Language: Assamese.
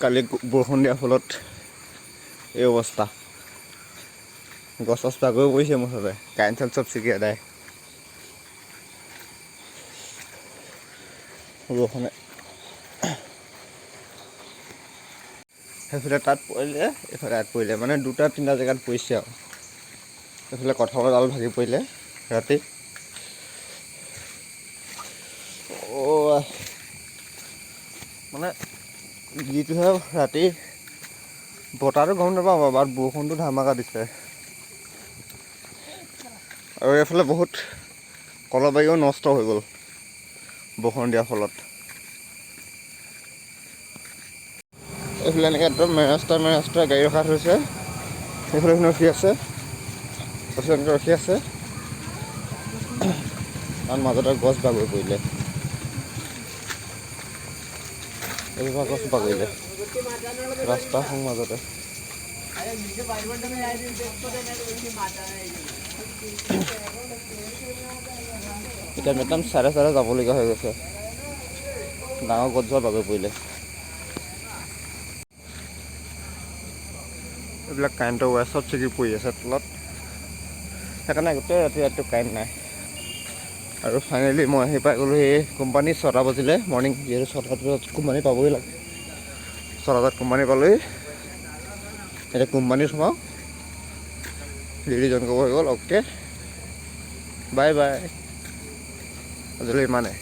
কালি বৰষুণ দিয়াৰ ফলত এই অৱস্থা। গছ চছ বাগৰি পৰিছে মুঠতে, কাৰেণ্ট চাৰেণ্ট চব ছিগি আদায়। বৰষুণে সেইফালে তাত পৰিলে, এইফালে তাত পৰিলে, মানে দুটা তিনিটা জেগাত পৰিছে আৰু। এইফালে কঁঠালৰ ডাল ভাগি পৰিলে ৰাতি। মানে যিটোহে ৰাতি বতাহটো গম নাপাওঁ বাৰু, বৰষুণটো ধামাকা দিছে। আৰু এইফালে বহুত কলৰ বাৰীও নষ্ট হৈ গ'ল বৰষুণ দিয়াৰ ফলত। এইফালে এনেকৈ একদম মেৰাস্তা গাড়ী ৰখা থৈছে, সেইফালে ৰখি আছে, তাৰপিছত এনেকৈ ৰখি আছে, কাৰণ মাজতে গছ বাগৰি পৰিলে, এইজোপা গছ বাগৰিলে ৰাস্তাৰ মাজতে। এতিয়া একদম চাৰে যাবলগীয়া হৈ গৈছে, ডাঙৰ গছজোপা বাগৰি পৰিলে। এইবিলাক কাৰেণ্টৰ ৱায়াৰ চব ছিগি পৰি আছে তলত, সেইকাৰণে গোটেই ৰাতিটো কাৰেণ্ট নাই। আৰু ফাইনেলি মই আহি পাই গ'লোঁ এই কোম্পানী 6টা বাজিলে, মৰ্ণিং যিহেতু 6টা বজাত কোম্পানী পাবই লাগে। 6টা বজাত কোম্পানী পালোহি, এতিয়া কোম্পানীত সোমাওঁ, ডিউটি জইন কৰিব হৈ গ'ল। অ'কে, বাই বাই, আজিলৈ ইমানে।